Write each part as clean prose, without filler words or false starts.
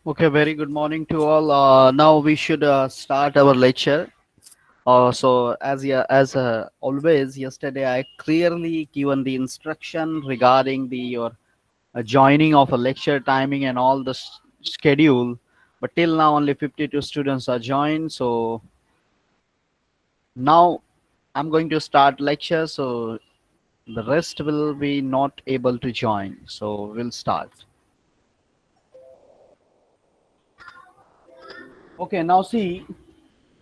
Okay, very good morning to all. Now we should start our lecture. So as always, yesterday I clearly given the instruction regarding the your joining of a lecture timing and all the schedule. But till now only 52 students are joined. So now I'm going to start lecture. So the rest will be not able to join. So we'll start. Okay, now see.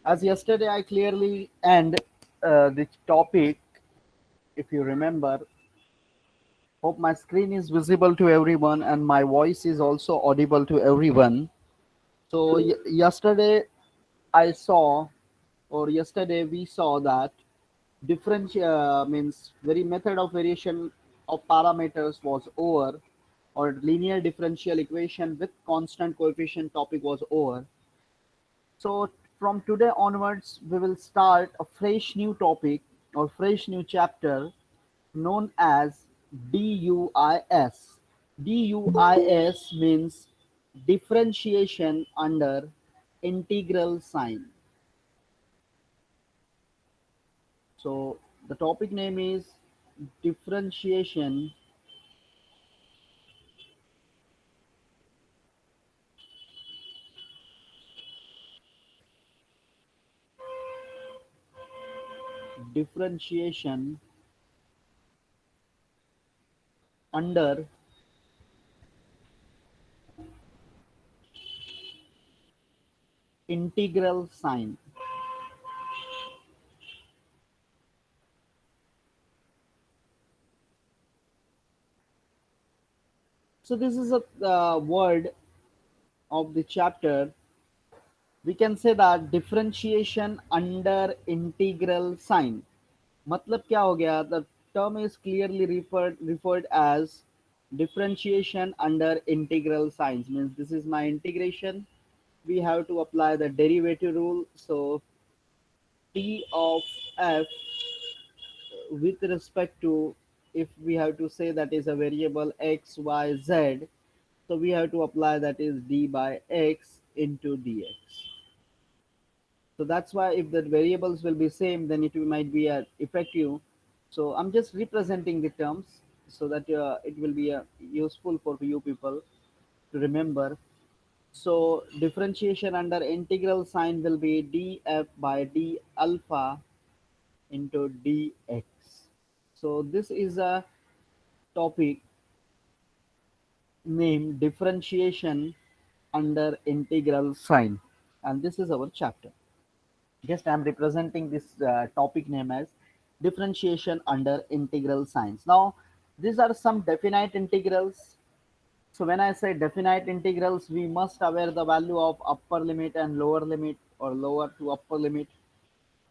As yesterday, I clearly end the topic. If you remember, hope my screen is visible to everyone and my voice is also audible to everyone. So yesterday I saw, or yesterday we saw that different means very method of variation of parameters was over, or linear differential equation with constant coefficient topic was over. So from today onwards, we will start a fresh new topic or fresh new chapter known as DUIS. DUIS means differentiation under integral sign. So the topic name is differentiation differentiation under integral sign. So this is a word of the chapter. We can say that differentiation under integral sign. मतलब क्या हो गया? The term is clearly referred as differentiation under integral signs. Means this is my integration. We have to apply the derivative rule. So t of f with respect to, if we have to say that is a variable x, y, z, so we have to apply that is d by x into dx. So that's why if the variables will be same, then it might be effective. So I'm just representing the terms so that it will be useful for you people to remember. So differentiation under integral sign will be df by d alpha into dx. So this is a topic named differentiation under integral sign, and this is our chapter. Just I'm representing this topic name as differentiation under integral signs. Now these are some definite integrals. So when I say definite integrals, we must aware the value of upper limit and lower limit, or lower to upper limit,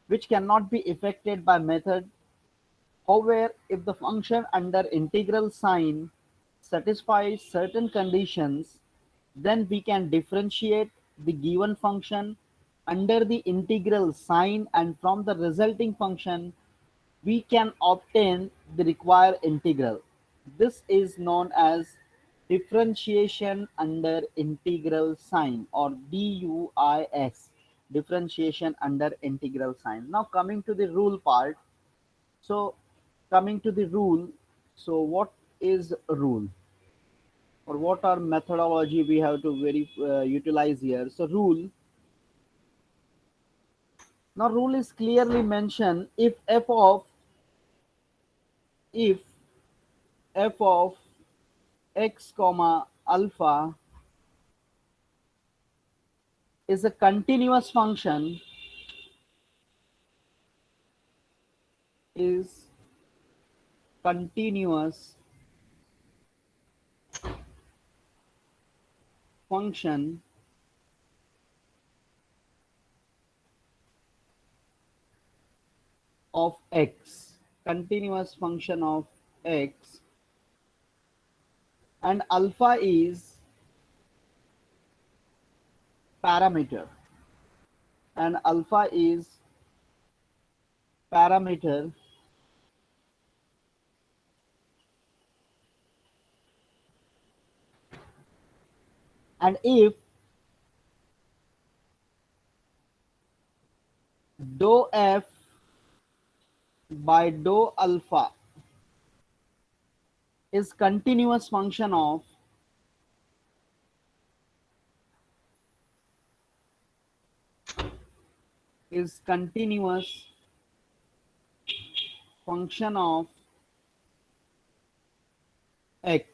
which cannot be affected by method. However, if the function under integral sign satisfies certain conditions, then we can differentiate the given function under the integral sign, and from the resulting function we can obtain the required integral. This is known as differentiation under integral sign, or DUIS, differentiation under integral sign. Now coming to the rule part. So coming to the rule, so what is a rule, or what are methodology we have to utilize here? So rule, now rule is clearly mentioned if f of x comma alpha is a continuous function, is continuous function of x, continuous function of x, and alpha is parameter, and alpha is parameter, and if dou f by dou alpha is continuous function of x.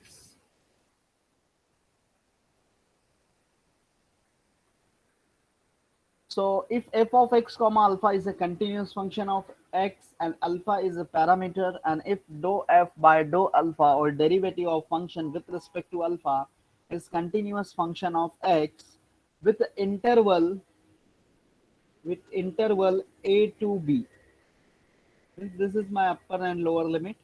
So if f of x comma alpha is a continuous function of x and alpha is a parameter, and if dou f by dou alpha or derivative of function with respect to alpha is continuous function of x with interval a to b, this is my upper and lower limit,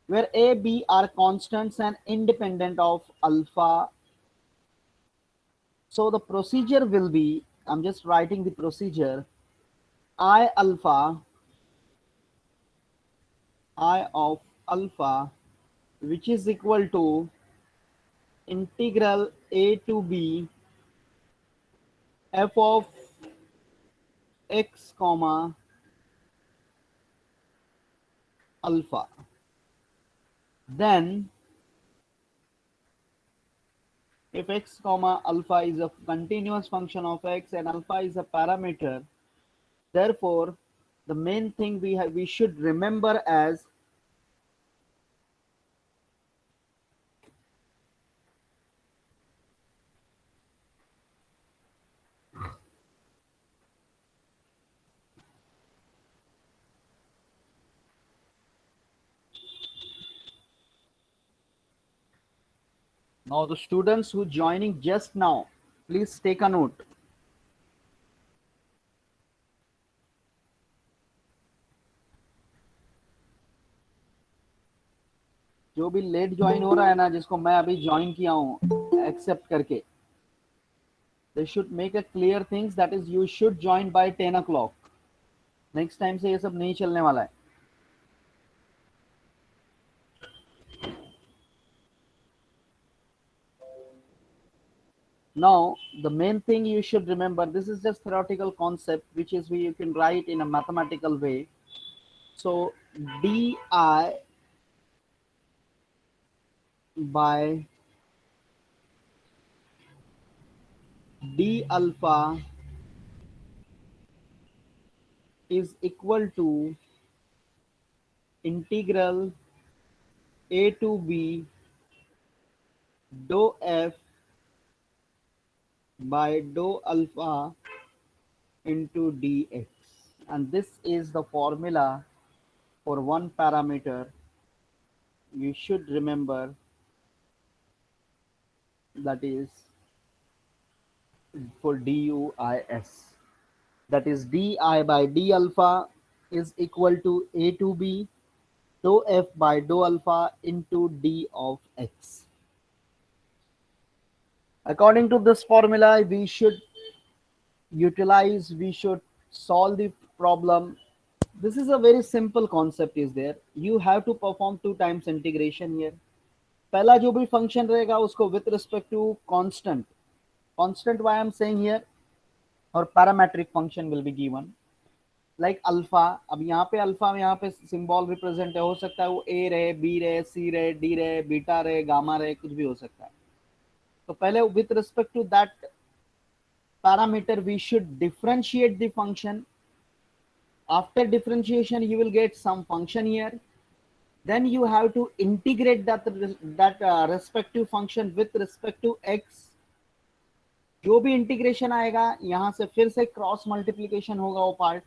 where a b are constants and independent of alpha. So the procedure will be, I'm just writing the procedure, I of alpha, which is equal to integral a to b f of x comma alpha. Then if x comma alpha is a continuous function of x and alpha is a parameter, therefore the main thing we should remember as now the students who joining just now, please take a note. जो भी late join हो रहा है ना, जिसको मैं अभी join किया हूँ एक्सेप्ट करके, they should make a clear things, that is you should join by 10 o'clock. Next time से ये सब नहीं चलने वाला है. Now the main thing you should remember, this is just theoretical concept which is you can write in a mathematical way. So di by d alpha is equal to integral a to b dou f by dou alpha into dx, and this is the formula for one parameter. You should remember, that is for DUIS, that is di by d alpha is equal to a to b dou f by dou alpha into d of x. According to this formula, we should solve the problem. This is a very simple concept is there. You have to perform 2 times integration here. पहला जो भी function रहेगा उसको with respect to constant why I'm saying here, और parametric function will be given like alpha. अब यहाँ पे alpha, यहाँ पे सिंबल रिप्रेजेंट है, हो सकता है वो a रहे, b रहे, c रहे, d रहे, बीटा रहे, गामा रहे, कुछ भी हो सकता है. तो पहले with respect to that parameter we should differentiate the function. After differentiation you will get some function here, then you have to integrate that respective function with respect to x. जो भी इंटीग्रेशन आएगा यहाँ से फिर से cross multiplication होगा वो part,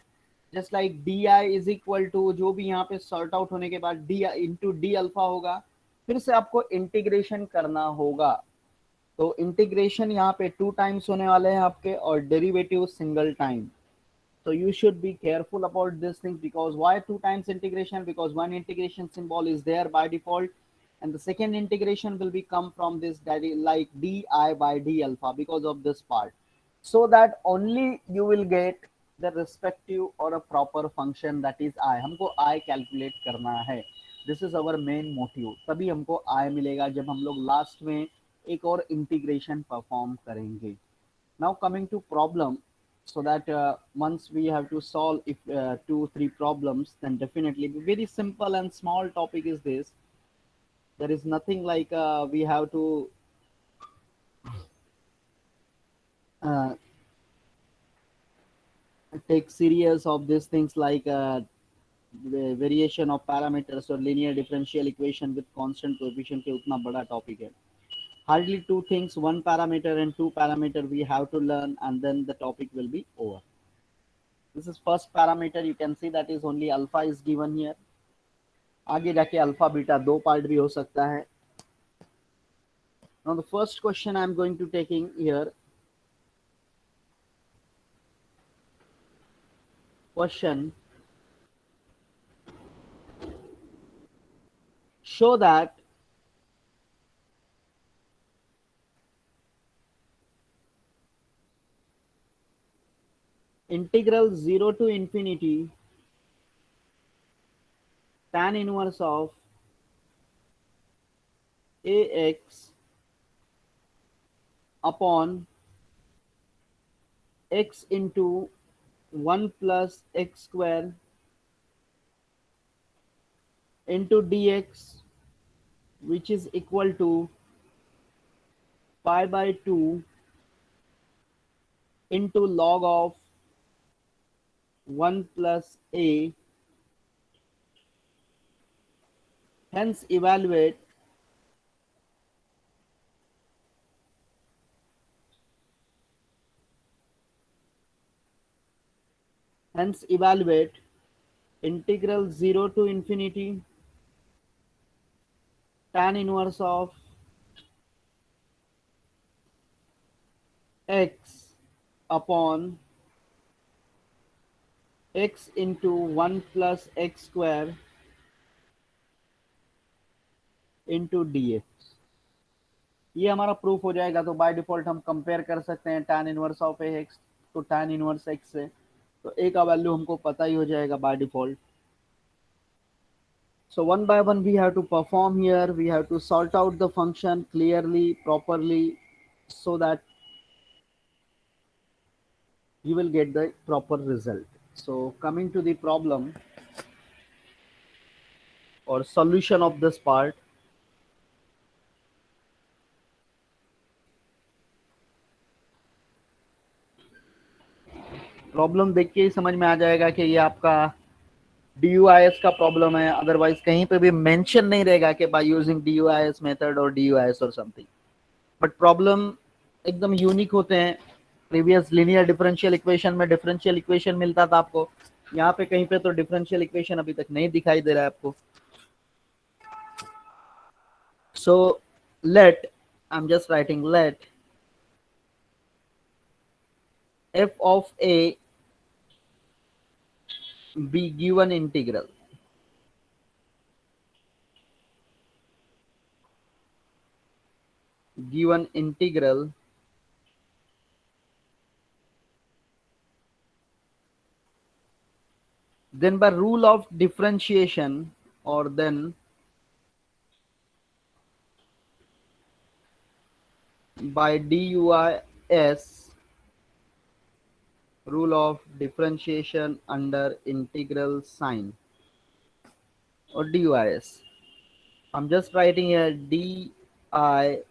just like d i is equal to जो भी यहाँ पे सॉर्ट आउट होने के बाद डी इंटू डी अल्फा होगा, फिर से आपको इंटीग्रेशन करना होगा. तो इंटीग्रेशन यहाँ पे 2 टाइम्स होने वाले हैं आपके और derivative single time. So you should be careful about this thing, because why 2 times integration? Because one integration symbol is there by default, and the second integration will be come from this like di by d alpha because of this part, so that only you will get the respective or a proper function, that is I. हमको I calculate करना है. This is our main motive. तभी हमको I मिलेगा जब हम लोग last में एक और इंटीग्रेशन परफॉर्म करेंगे. Now coming to problem. so that once we have to solve if 2 3 problems, then definitely very simple and small topic is this. There is nothing like we have to uh, take serious of these things like the variation of parameters or linear differential equation with constant coefficient के उतना बड़ा topic है. Hardly two things, one parameter and two parameter we have to learn, and then the topic will be over. This is first parameter. You can see that is only alpha is given here. आगे जाके alpha beta दो part भी हो सकता है. Now the first question I am going to taking here. Question: show that integral 0 to infinity tan inverse of ax upon x into 1 plus x square into dx, which is equal to pi by 2 into log of 1 plus a. Hence evaluate integral 0 to infinity tan inverse of x upon x into 1 plus x square into dx. ये हमारा proof हो जाएगा. तो by default हम compare कर सकते हैं tan inverse of x तो tan इनवर्स x से, तो a का वैल्यू हमको पता ही हो जाएगा by default. So one by one we have to perform here. We have to sort out the function clearly, properly, so that you will get the proper result. So coming to the problem or solution of this part. Problem देख के ही समझ में आ जाएगा कि ये आपका DUIS का problem है. अदरवाइज कहीं पे भी मेंशन नहीं रहेगा कि बाय यूजिंग DUIS मेथड और DUIS और समथिंग. बट प्रॉब्लम एकदम यूनिक होते हैं. प्रीवियस लीनियर डिफरेंशियल इक्वेशन में डिफरेंशियल इक्वेशन मिलता था आपको. यहाँ पे कहीं पे तो डिफरेंशियल इक्वेशन अभी तक नहीं दिखाई दे रहा है आपको. So let I am just writing let f of a be given integral. Given integral then by rule of differentiation or then by DUIS, rule of differentiation under integral sign or DUIS. I'm just writing here DI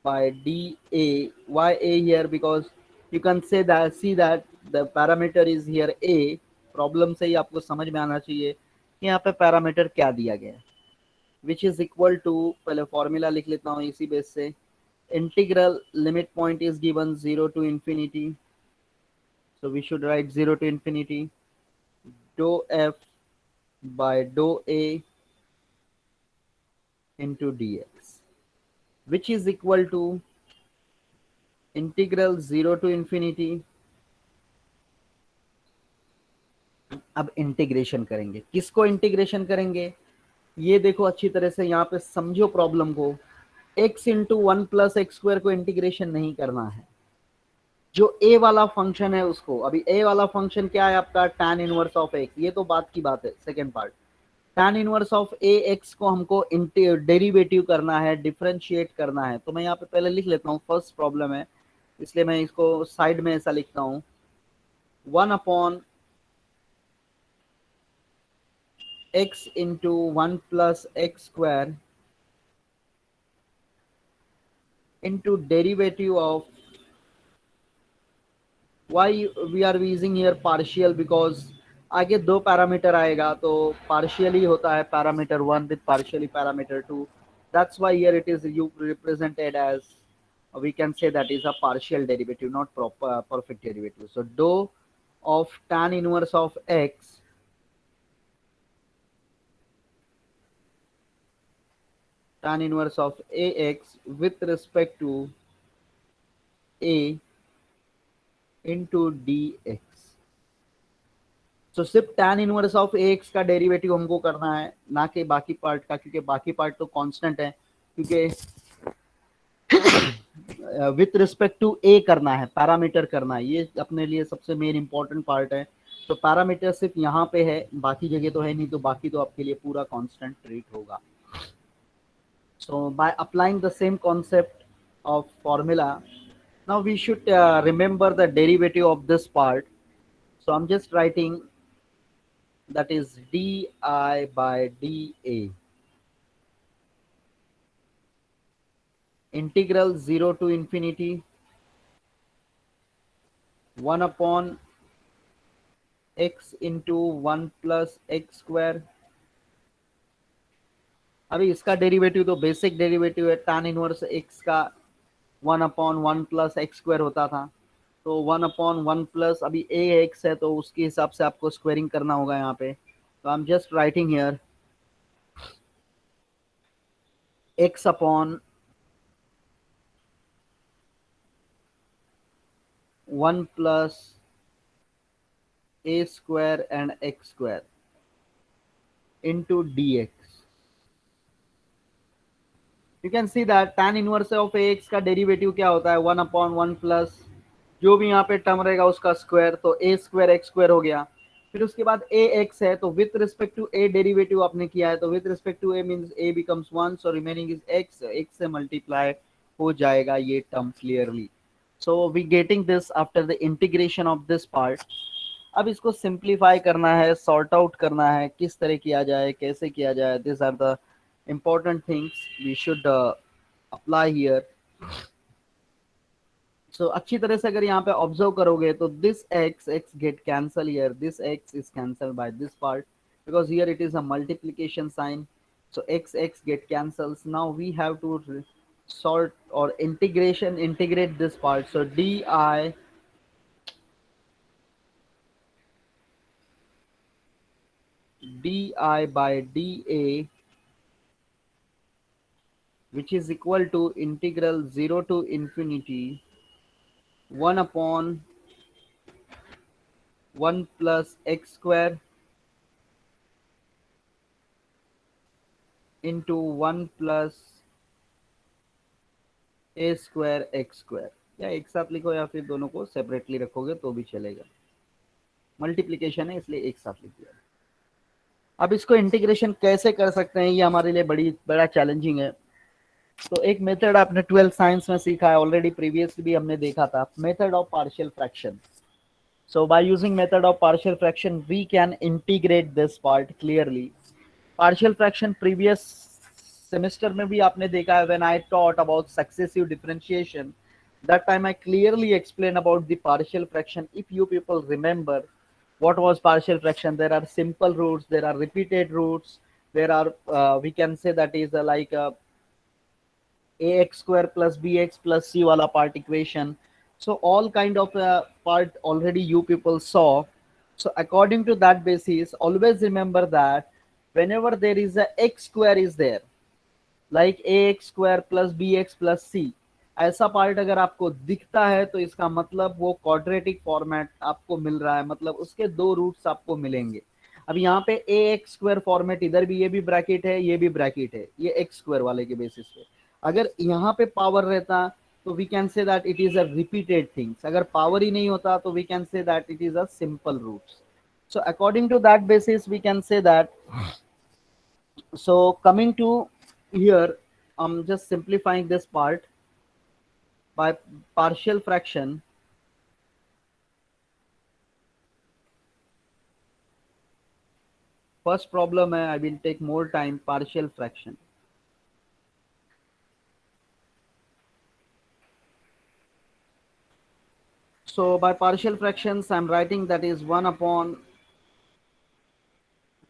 by DA. Why A here? Because you can say that, see that the parameter is here A. Problem से ही आपको समझ में आना चाहिए कि यहाँ पे parameter क्या दिया गया है. विच इज इक्वल टू, पहले फॉर्मूला लिख लेता हूँ इसी बेस से. Integral limit point is given 0 to infinity, so we should write 0 to infinity dou f by dou a into dx, which is equal to integral 0 to infinity. अब integration करेंगे. किसको integration करेंगे ये देखो अच्छी तरह से, यहाँ पे समझो प्रॉब्लम को. x into 1 plus x square को इंटीग्रेशन नहीं करना है. जो a वाला फंक्शन है उसको, अभी a वाला फंक्शन क्या है आपका, tan इनवर्स ऑफ x. ये तो बात की बात है. Second part, tan inverse of ax को हमको डेरिवेटिव करना है, डिफरेंशिएट करना है. तो मैं यहाँ पे पहले लिख लेता हूँ. फर्स्ट प्रॉब्लम है इसलिए मैं इसको साइड में ऐसा लिखता हूँ. 1 upon x into 1 plus x square into derivative of why we are using here partial because आगे दो पैरामीटर आएगा तो partially होता है parameter 1 with partially parameter 2. That's why here it is you represented as we can say that is a partial derivative, not proper perfect derivative. So dou of tan inverse of x tan inverse of ax with respect to a into dx. तो सिर्फ tan inverse of ax का derivative हमको करना है, ना कि बाकी part का, क्योंकि बाकी पार्ट तो कांस्टेंट है, क्योंकि विथ रिस्पेक्ट टू ए करना है, पैरामीटर करना है, ये अपने लिए सबसे मेन इंपॉर्टेंट पार्ट है. तो पैरामीटर सिर्फ यहाँ पे है, बाकी जगह तो है नहीं, तो बाकी तो आपके लिए पूरा कांस्टेंट ट्रीट होगा. So by applying the same concept of formula, now we should remember the derivative of this part. So I'm just writing that is di by dA integral 0 to infinity 1 upon x into 1 plus x square. अभी इसका derivative तो basic derivative है, tan inverse x का 1 upon 1 plus x square होता था, तो 1 upon 1 plus अभी ax है तो उसके हिसाब से आपको स्क्वेयरिंग करना होगा यहाँ पे. तो I am just writing here x upon 1 plus a square and x square into dx. You can see that tan inverse of ax का डेरिवेटिव क्या होता है, 1 upon 1 plus जो भी यहाँ पे टर्म रहेगा उसका स्क्वायर, तो a स्क्वायर x स्क्वायर हो गया. फिर उसके बाद a x है, तो with respect to a derivative आपने किया है, तो with respect to a means a becomes 1, so remaining is x, x से मल्टीप्लाई हो जाएगा ये term clearly. So we getting this after the integration of this part. अब इसको सिंप्लीफाई करना है, सॉर्ट आउट करना है, किस तरह किया जाए, कैसे किया जाए, this are the important things we should apply here. So अच्छी तरह से अगर यहाँ पे ऑब्जर्व करोगे तो this x get cancel here, this x is cancelled by this part because here it is a multiplication sign, so x get cancels. Now we have to sort or integrate this part, so di by dA, which is equal to integral 0 to infinity 1 upon 1 plus x square into 1 plus a square x square. या एक साथ लिखो या फिर दोनों को separately रखोगे तो भी चलेगा, मल्टीप्लिकेशन है इसलिए एक साथ लिख दिया. अब इसको इंटीग्रेशन कैसे कर सकते हैं, ये हमारे लिए बड़ा चैलेंजिंग है. तो एक मेथड आपने 12th साइंस में सीखा है ऑलरेडी, प्रीवियसली भी हमने देखा था, method of partial fraction. So by using method of partial fraction, we can integrate this part clearly. Partial fraction previous semester में भी आपने देखा है, when I taught about successive differentiation, that time I clearly explained about the partial fraction. If you people remember what was partial fraction, there are simple roots, there are repeated roots, there are we can say that is like ax square plus bx plus c wala part equation. So all kind of part already you people saw. So according to that basis, always remember that whenever there is a x square is there, like ax square plus bx plus c, ऐसा part अगर आपको दिखता है तो इसका मतलब वो quadratic format आपको मिल रहा है, मतलब उसके दो रूट्स आपको मिलेंगे. अब यहाँ पे ए एक्स स्क्वायर फॉर्मेट, इधर भी ये भी ब्रैकेट है, ये भी ब्रैकेट है, ये एक्स स्क्वायर वाले के बेसिस पे. अगर यहाँ पे पावर रहता तो we can say that it is a repeated things, अगर पावर ही नहीं होता तो we can say that it is a simple roots. So according to that basis we can say that. So coming to here, I'm just simplifying this part by partial fraction. First problem है, I will take more time, partial fraction. So by partial fractions I'm writing that is 1 upon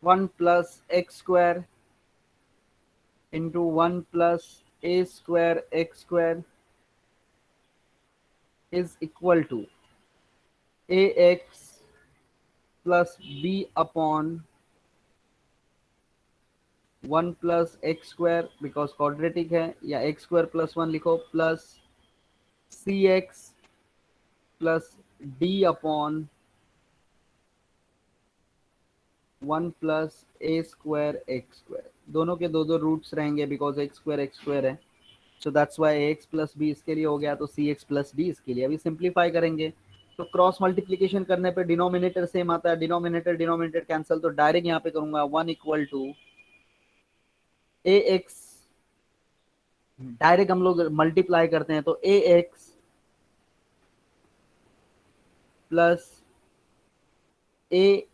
1 plus x square into 1 plus a square x square is equal to ax plus b upon 1 plus x square because quadratic है, या x square plus 1 लिखो, plus cx plus d upon 1 plus a square x square. दोनों के दो दो roots रहेंगे because x square है. So that's why ax plus b इसके लिए हो गया, तो cx प्लस d इसके लिए. अभी सिंप्लीफाई करेंगे तो क्रॉस मल्टीप्लीकेशन करने पे डिनोमिनेटर सेम आता है, डिनोमिनेटर डिनोमिनेटर कैंसिल, तो डायरेक्ट यहाँ पे करूंगा 1 इक्वल टू ax. डायरेक्ट हम लोग मल्टीप्लाई करते हैं तो ax plus a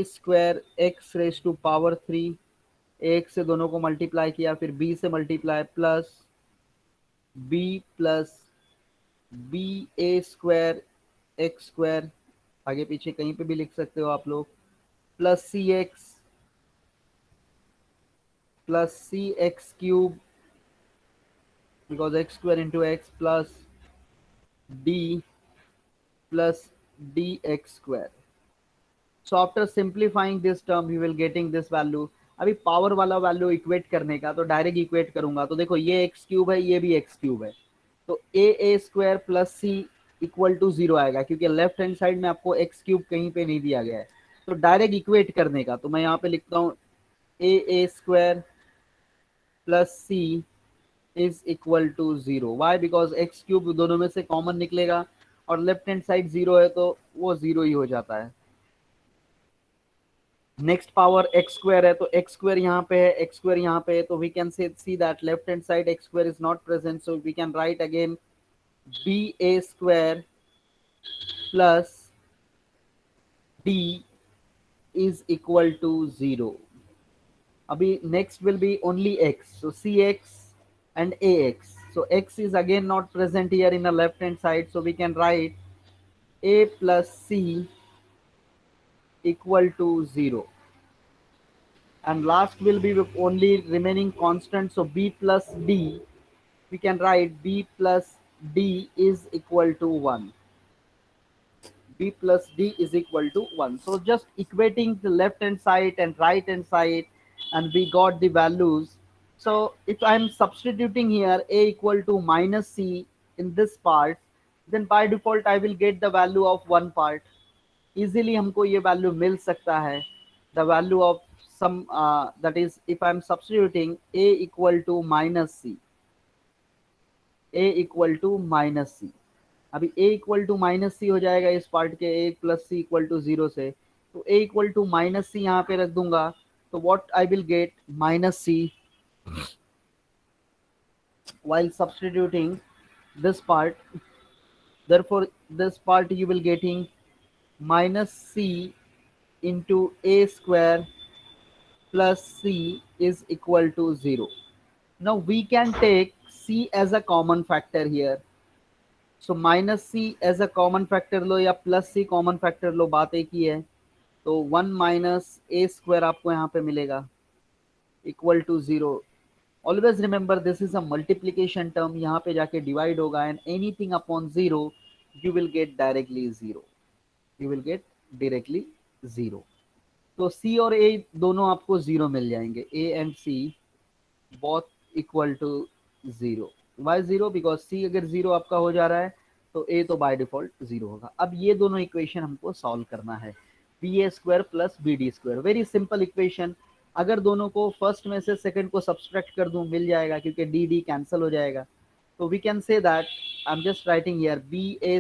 square x raise to power 3, ax से दोनों को मल्टीप्लाई किया, फिर b से multiply, plus b plus B ए स्क्वायर एक्स स्क्वायर, आगे पीछे कहीं पे भी लिख सकते हो आप लोग, plus c x cube because x square into x, plus d plus d x square. So after simplifying this term you will getting this value. अभी पावर वाला वैल्यू इक्वेट करने का, तो डायरेक्ट इक्वेट करूंगा, तो देखो ये एक्स क्यूब है, ये भी एक्स क्यूब है, तो A square plus C equal to 0 आएगा, क्योंकि लेफ्ट हैंड साइड में आपको एक्स क्यूब कहीं पे नहीं दिया गया है. तो डायरेक्ट इक्वेट करने का, तो मैं यहाँ पे लिखता हूँ A square plus C is equal to 0. Why? Because X cube दोनों में से कॉमन निकलेगा और लेफ्ट हैंड साइड 0 है तो वो 0 ही हो जाता है. नेक्स्ट पावर एक्स स्क्वायर है, तो एक्स स्क्वायर यहाँ पे है, एक्स स्क्वायर यहाँ पे है, तो we can see that left hand side x square is not present, so we can write again b A square plus d is equal to 0. Abhi next will be only x, so cx and ax. So x is again not present here in the left hand side, so we can write a plus c equal to 0. And last will be only remaining constant, so b plus d, we can write b plus d is equal to 1. B plus D is equal to 1. So just equating the left hand side and right hand side, and we got the values. So if I'm substituting here A equal to minus C in this part, then by default I will get the value of one part. Easily हमको ये value मिल सकता है. The value of some, that is if I'm substituting A equal to minus C, A equal to minus C. अभी a equal to minus c हो जाएगा इस part के, a plus C equal to 0 से, तो a equal to minus c यहाँ पे रख दूंगा, तो what I will get minus c while substituting this part. Therefore this part you will getting minus c into a square plus c is equal to 0. Now we can take c as a common factor here. So minus C as a common factor लो या plus C common factor लो, बात एक ही है. तो 1 minus ए square आपको यहाँ पे मिलेगा equal to 0. Always remember this is a multiplication term, यहाँ पे जाके डिवाइड होगा, and anything upon 0 you will get directly 0, you will get directly 0. तो सी और ए दोनों आपको 0 मिल जाएंगे, A and C both equal to 0. Why 0? Because C अगर 0 आपका हो जा रहा है तो ए तो बाय डिफॉल्ट 0 होगा. अब ये दोनों इक्वेशन हमको सॉल्व करना है, बी ए square plus B D square. Very simple equation. अगर दोनों को फर्स्ट में से सेकंड को सब्सट्रैक्ट कर दूं मिल जाएगा, क्योंकि डी डी कैंसिल हो जाएगा. तो we can say that I am just writing here b A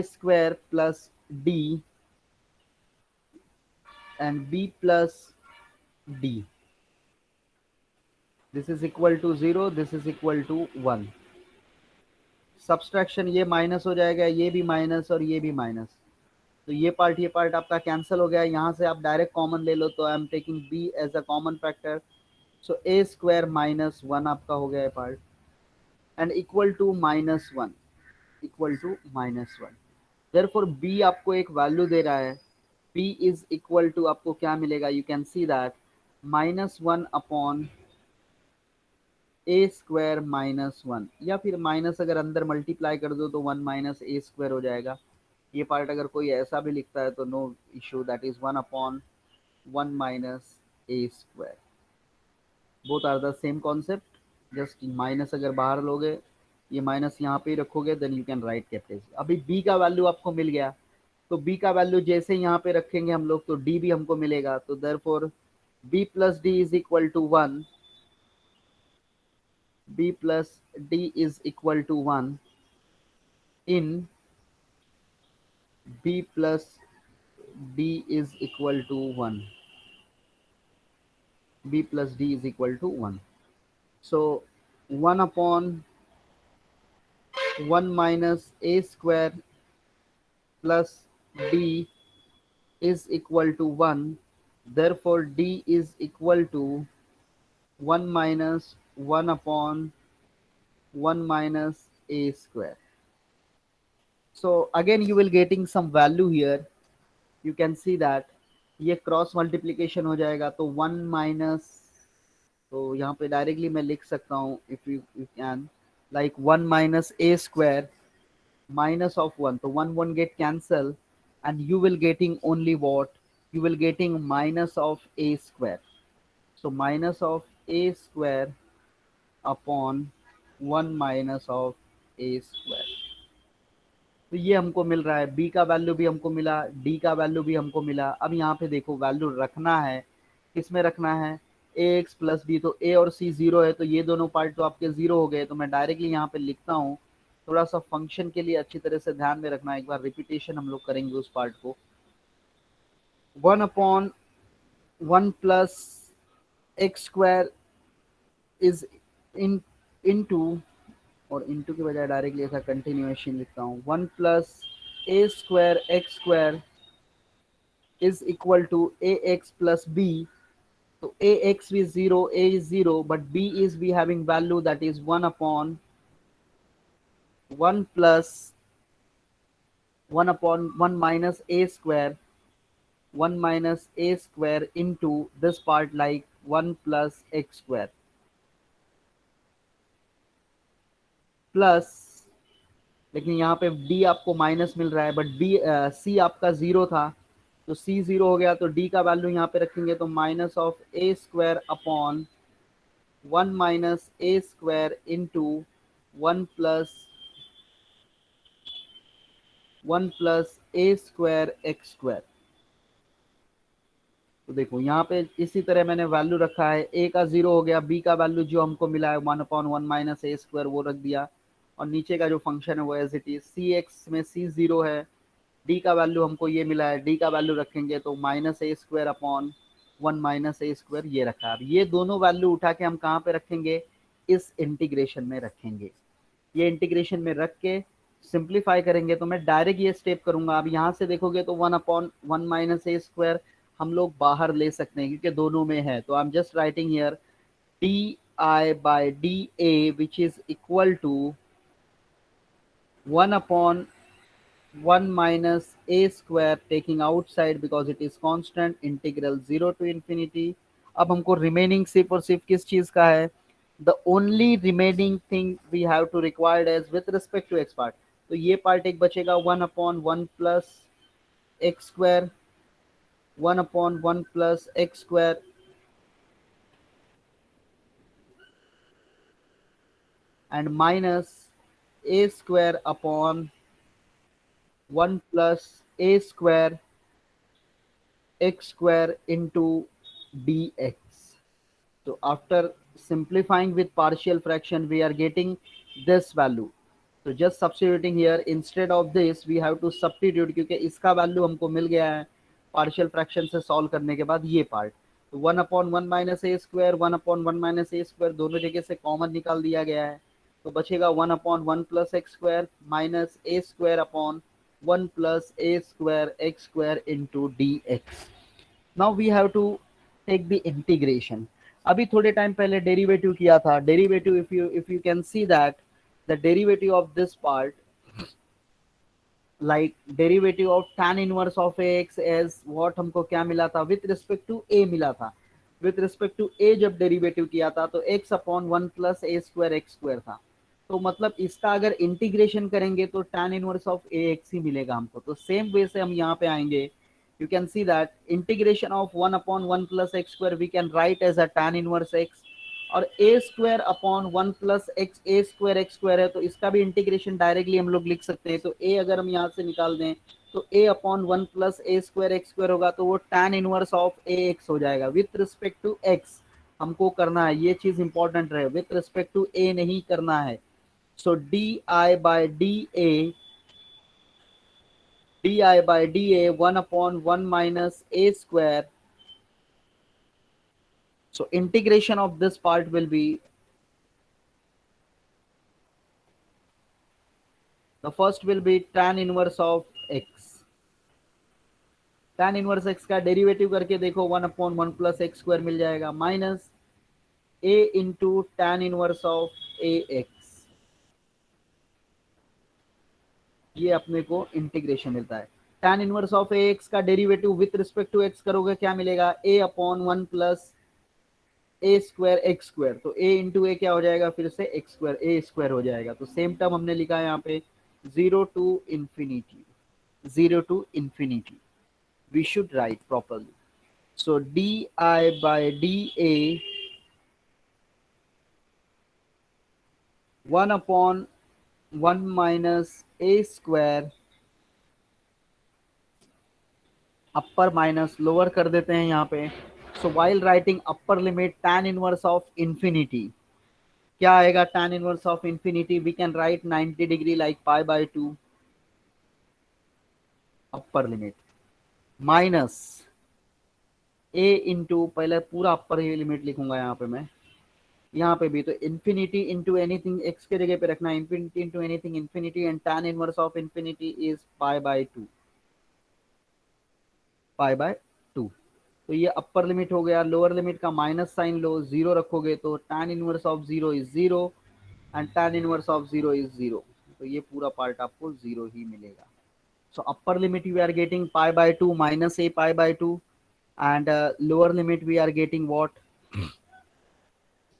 square plus d and b plus d. This is equal to 0, this is equal to 1. Subtraction, ये minus हो जाएगा, ये भी minus और ये भी माइनस, तो ये पार्ट आपका कैंसिल हो गया। यहाँ से आप डायरेक्ट कॉमन ले लो, तो I am taking b as a common factor, so a square minus one आपका हो गया है part, and equal to minus one, equal to minus one. Therefore b आपको एक वैल्यू दे रहा है, बी इज इक्वल टू आपको क्या मिलेगा, you can see that minus one upon A square minus one, या फिर माइनस अगर अंदर मल्टीप्लाई कर दो तो वन माइनस ए स्क्वायर हो जाएगा। ये पार्ट अगर कोई ऐसा भी लिखता है तो no issue, that is one upon one minus A square, both are the same concept, just minus अगर बाहर लोगे, ये माइनस यहाँ पे ही रखोगे, then you can write capital. अभी बी का वैल्यू आपको मिल गया, तो बी का वैल्यू जैसे यहाँ पे रखेंगे हम लोग, तो डी भी हमको मिलेगा, तो therefore b plus d is equal to one, b plus d is equal to 1 in b plus d is equal to 1, b plus d is equal to 1, so 1 upon 1 minus a square plus d is equal to 1, therefore d is equal to 1 minus 1 upon 1 minus a square. So again you will getting some value here, you can see that ये cross multiplication हो जाएगा, तो one minus, तो यहाँ पे directly मैं लिख सकता हूँ, if you can, like one minus A square minus of 1, so 1 1 get cancel, and you will getting only what, you will getting minus of a square, so minus of a square upon 1 minus of a square। तो ये हमको मिल रहा है, b का value भी हमको मिला, d का वैल्यू भी हमको मिला। अब यहाँ पे देखो वैल्यू रखना है, किसमें रखना है, ए एक्स प्लस बी, तो a और c जीरो है, तो ये दोनों पार्ट तो आपके जीरो हो गए, तो मैं डायरेक्टली यहाँ पे लिखता हूँ। थोड़ा सा फंक्शन के लिए अच्छी तरह से ध्यान में रखना, एक बार रिपीटेशन हम लोग करेंगे उस पार्ट को। One upon one plus x square is into, और इंटू की बजाय डायरेक्टली ऐसा कंटिन्यूएशन लिखता हूँ, one plus A square X square is equal to A X plus B, तो A X is zero, A is zero, but B is B having value, that is one upon one plus one upon one minus A square, one minus A square into this part like one plus x square, plus, लेकिन यहाँ पे d आपको minus मिल रहा है, but b c आपका zero था, तो c zero हो गया, तो d का वैल्यू यहाँ पे रखेंगे, तो minus of A square upon one minus A square into one plus A square X square. तो देखो यहाँ पे इसी तरह मैंने वैल्यू रखा है, a का जीरो हो गया, b का वैल्यू जो हमको मिला है वन अपॉन वन माइनस ए स्क्वायर वो रख दिया, और नीचे का जो फंक्शन है वो as it is, c x में c जीरो है, d का वैल्यू हमको ये मिला है, d का वैल्यू रखेंगे तो माइनस ए स्क्वायर अपॉन वन माइनस ए स्क्वायर ये रखा है। अब ये दोनों वैल्यू उठा के हम कहाँ पे रखेंगे, इस इंटीग्रेशन में रखेंगे। ये इंटीग्रेशन में रख के सिंप्लीफाई करेंगे, तो मैं डायरेक्ट ये स्टेप करूंगा। अब यहाँ से देखोगे तो वन अपॉन वन माइनस ए स्क्वायर हम लोग बाहर ले सकते हैं क्योंकि दोनों में है, तो I am just writing here d I by d a which is equal to one upon one minus A square taking outside because it is constant, integral zero to infinity. अब हमको रिमेनिंग सिर्फ और सिर्फ किस चीज का है, the only remaining thing we have to required is with respect to x part, तो ये पार्ट एक बचेगा one upon one plus x square, one upon one plus x square and minus A square upon one plus A square X square into d x. So after simplifying with partial fraction, we are getting this value. So just substituting here, instead of this we have to substitute, क्योंकि इसका value हमको मिल गया है partial fraction से solve करने के बाद ये पार्ट, तो वन अपॉन वन माइनस ए square, one upon one minus ए स्क्वायर दोनों जगह से कॉमन निकाल दिया गया है, तो बचेगा 1/1 + x² minus a² upon 1 + a² x² into dx. Now we have to take the integration. अभी थोड़े टाइम पहले डेरिवेटिव किया था. Derivative, if you can see that the derivative of this part, like derivative of tan inverse of ax as what, हमको क्या मिला था with respect to a मिला था. विथ रिस्पेक्ट टू a जब डेरिवेटिव किया था तो x अपॉन 1 + a² x² था. तो मतलब इसका अगर इंटीग्रेशन करेंगे तो tan इनवर्स ऑफ ax ही मिलेगा हमको. तो सेम वे से हम यहाँ पे आएंगे. You can see that integration of 1/1 + x² we can write as a tan inverse x, और a² अपॉन 1 + a² x² है तो इसका भी इंटीग्रेशन डायरेक्टली हम लोग लिख सकते हैं. तो a अगर हम यहाँ से निकाल दें तो a अपॉन 1 + a² x² होगा तो वो tan इनवर्स ऑफ ax हो जाएगा. विथ रिस्पेक्ट टू x हमको करना है, ये चीज इंपॉर्टेंट रहे, विथ रिस्पेक्ट टू a नहीं करना है. सो di by dA 1/1 minus a². So integration of this part will be, the first will be tan inverse of x. tan inverse x का डेरिवेटिव करके देखो 1/1 + x² मिल जाएगा minus a into tan inverse of ax. ये अपने को integration मिलता है. tan इनवर्स ऑफ ax का derivative with respect to x करोगे क्या मिलेगा, a अपॉन 1 + a² x². तो a इंटू ए क्या हो जाएगा फिर से x², a² हो जाएगा. तो सेम टर्म हमने लिखा है यहाँ पे 0 to infinity, 0 to infinity. We should write properly. So di by dA 1/1 minus a², upper minus lower कर देते हैं यहाँ पे. So while writing upper limit tan inverse of infinity, क्या आएगा tan inverse of infinity, we can write 90 degree like π/2 upper limit minus a into, पहले पूरा अपर ही limit लिखूंगा यहाँ पे मैं, यहाँ पे भी तो इन्फिनिटी इंटू एनीथिंग एक्स के जगह पे रखना है, infinity into anything infinity, and tan inverse of infinity is π/2, π/2. तो ये अपर लिमिट हो गया. लोअर लिमिट का माइनस साइन लो, जीरो रखोगे तो tan inverse of zero is zero and tan inverse of zero is zero. तो ये पूरा पार्ट आपको जीरो ही मिलेगा. So upper limit we are getting π/2 minus a π/2, and lower limit we are getting what,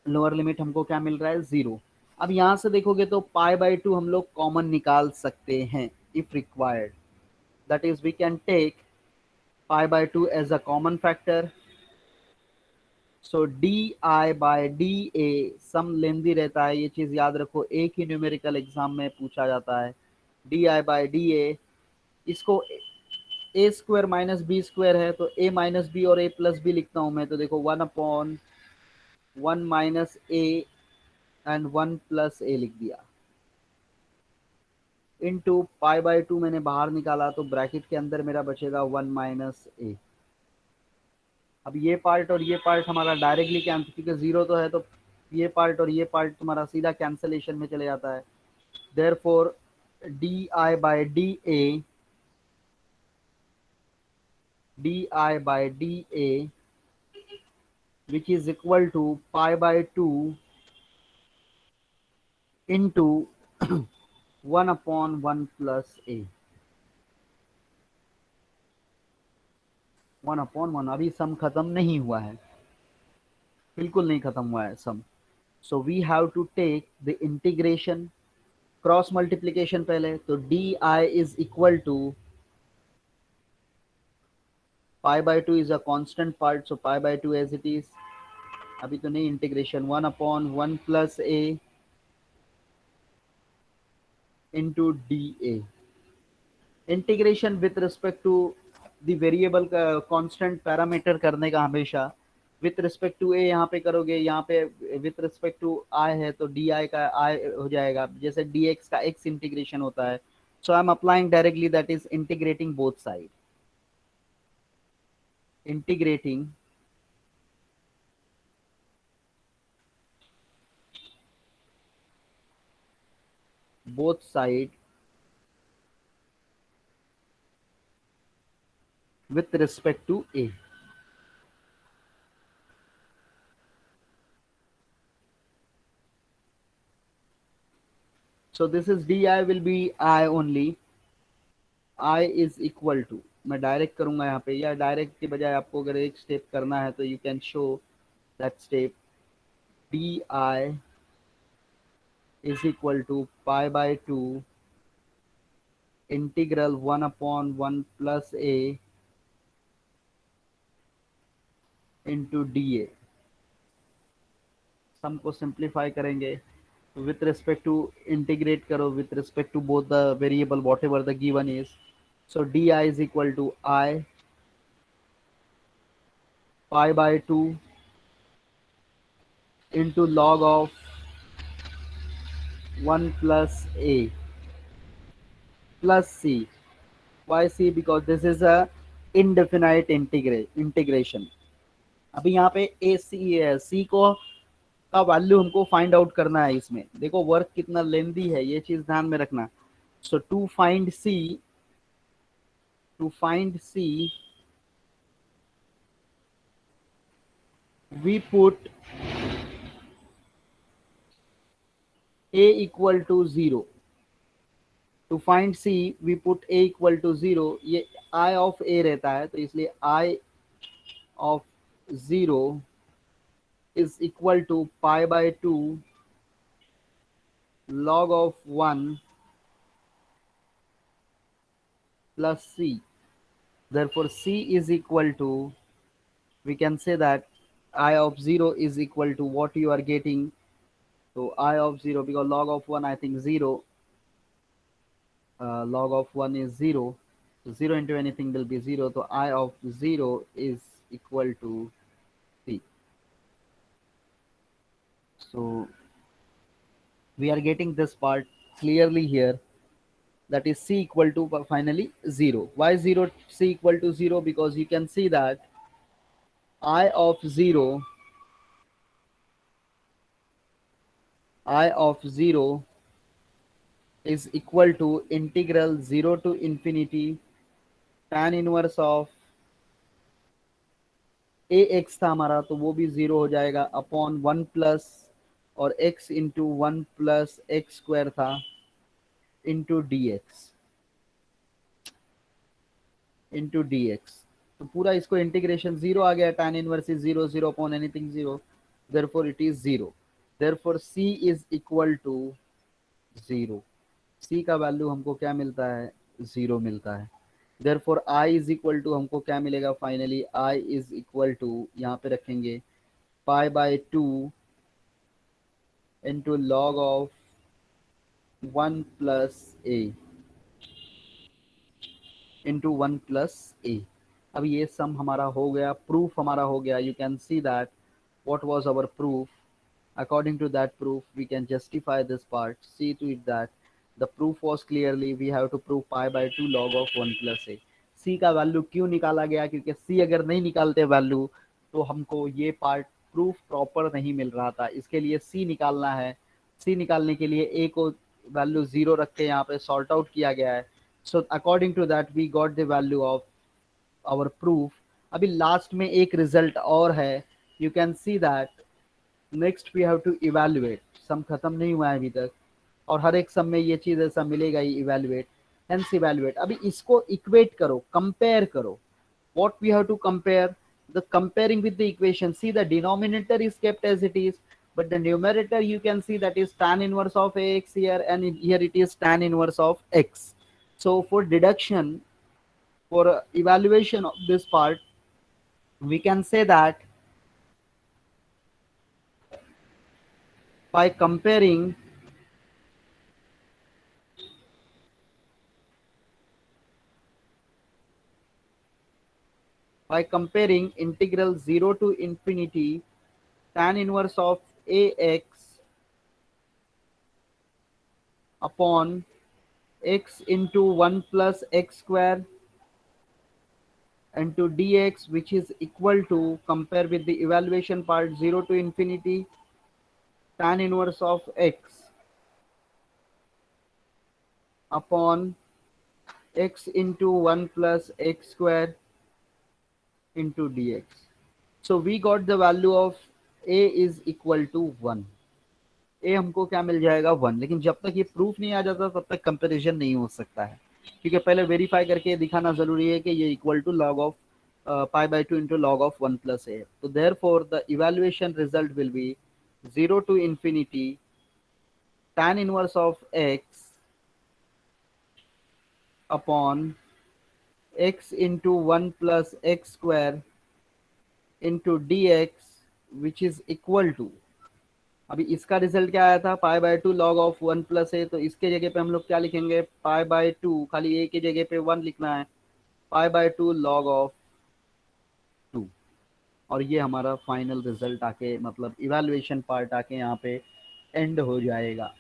lower limit हमको क्या मिल रहा है, जीरो. अब यहां से देखोगे तो π/2 हम लोग कॉमन निकाल सकते हैं if required. That is we can take π/2 as a common factor. So di by dA sum लेंदी रहता है, ये चीज याद रखो, एक ही न्यूमेरिकल एग्जाम में पूछा जाता है. di by dA, इसको a² माइनस b² है तो a माइनस बी और a प्लस बी लिखता हूं मैं. तो देखो 1/1 माइनस a एंड 1 + a लिख दिया इंटू π/2 मैंने बाहर निकाला तो ब्रैकेट के अंदर मेरा बचेगा 1 माइनस a. अब ये पार्ट और ये पार्ट हमारा डायरेक्टली कैंसिल, क्योंकि जीरो तो है तो ये पार्ट और ये पार्ट तुम्हारा सीधा कैंसलेशन में चले जाता है. Therefore di by dA, di by dA which is equal to π/2 into 1/1 plus a, 1/1. अभी सम खत्म नहीं हुआ है, बिल्कुल नहीं खत्म हुआ है sum. So we have to take the integration, cross multiplication पहले. तो di is equal to π/2 is a constant part, so π/2 as it is. अभी तो नहीं integration, 1/1 plus a into dA. Integration with respect to the variable का constant parameter करने का हमेशा with respect to ए यहाँ पे करोगे, यहाँ पे विथ रिस्पेक्ट टू आई है तो डी आई का आई हो जाएगा, जैसे डी एक्स का एक्स इंटीग्रेशन होता है. So I am applying directly, that is integrating both side, integrating both side with respect to a. So this is di will be I only. I is equal to, मैं direct करूंगा यहाँ पे, या direct के बजाय आपको अगर एक स्टेप करना है तो you can show that step. D I is equal to pi by 2 integral 1 upon 1 plus a into dA. सम को सिंप्लीफाई करेंगे with respect to integrate करो with respect to both the variable whatever the given is. So di is equal to I pi by 2 into log of 1 plus a plus c. Why c? Because this is a indefinite integration. अभी यहाँ पे ए सी है, सी को का value हमको find out करना है. इसमें देखो वर्क कितना लेंदी है, ये चीज ध्यान में रखना. So to find C we put a equal to 0. To find C we put a equal to 0. ये i ऑफ a रहता है तो इसलिए i of 0 is equal to pi by 2 log of 1 plus c. Therefore c is equal to, we can say that I of 0 is equal to what you are getting. So I of 0, because log of 1 I think 0, log of 1 is 0, so 0 into anything will be 0, so I of 0 is equal to c. So we are getting this part clearly here, that is c equal to finally 0. Why 0 c equal to 0? Because you can see that I of 0 is equal to integral 0 to infinity tan inverse of a x था हमारा, तो वो भी 0 हो जाएगा upon 1 plus और x into 1 plus x square था into d x. तो पूरा इसको इंटीग्रेशन 0 आ गया. tan इनवर्स इज 0, 0 अपॉन anything 0, therefore it is 0. Therefore c is equal to 0. c का वैल्यू हमको क्या मिलता है? 0 मिलता है. Therefore i is equal to हमको क्या मिलेगा finally? i is equal to, यहाँ पे रखेंगे pi by 2 into log of 1 plus a into 1 plus a. अब ये सम हमारा हो गया, प्रूफ हमारा हो गया. You can see that what was our proof. According to that proof we can justify this part. See to it that the proof was clearly we have to prove pi by 2 log of 1 plus a. c का value क्यों निकाला गया? क्योंकि c अगर नहीं निकालते value तो हमको ये पार्ट प्रूफ प्रॉपर नहीं मिल रहा था. इसके लिए c निकालना है. c निकालने के लिए a को वैल्यू 0 रख के यहाँ पे सॉर्ट आउट किया गया है. So according to that we got the value of our proof. अभी लास्ट में एक रिजल्ट और है. You can see that next we have to evaluate. Sum खत्म नहीं हुआ है अभी तक, और हर एक सम में ये चीज ऐसा मिलेगा ही, इवेल्युएट. Hence evaluate. अभी इसको इक्वेट करो, कंपेयर करो. What we have to compare? The comparing with the equation. See the denominator is kept as it is, but the numerator you can see that is tan inverse of ax here, and here it is tan inverse of x. So for deduction, for evaluation of this part, we can say that by comparing integral 0 to infinity tan inverse of ax upon x into 1 plus x square into dx, which is equal to, compare with the evaluation part, 0 to infinity tan inverse of x upon x into 1 plus x square into dx. So we got the value of a is equal to 1. ए हमको क्या मिल जाएगा 1, लेकिन जब तक ये proof नहीं आ जाता तब तक कंपैरिजन नहीं हो सकता है, क्योंकि पहले वेरीफाई करके दिखाना जरूरी है कि ये equal to log of pi by 2 into log of 1 plus a. तो therefore the evaluation result will be 0 to infinity tan inverse of x upon x into 1 plus x square into dx which is equal to, अभी इसका result क्या आया था pi by 2 log of 1 plus a, तो इसके जगह पे हम लोग क्या लिखेंगे पाई बाय 2, खाली ए की जगह पे 1 लिखना है, पाई बाय 2 लॉग ऑफ 2. और ये हमारा फाइनल रिजल्ट आके मतलब इवैल्यूएशन पार्ट आके यहाँ पे एंड हो जाएगा.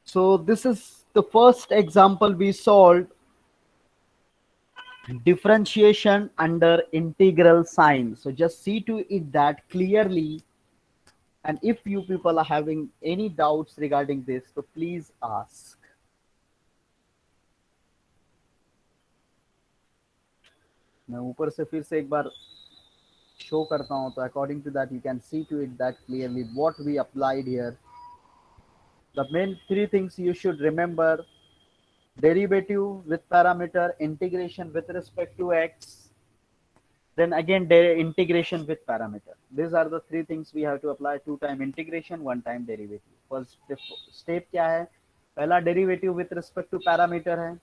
So this is the first example we solve differentiation under integral sign. So just see to it that clearly, and if you people are having any doubts regarding this, so please ask. मैं ऊपर से फिर से एक बार show करता हूं, तो according to that you can see to it that clearly what we applied here. The main three things you should remember: derivative with parameter, integration with respect to x, then again integration with parameter. These are the three things we have to apply: 2 time integration, 1 time derivative. First step क्या है, पहला derivative with respect to parameter है,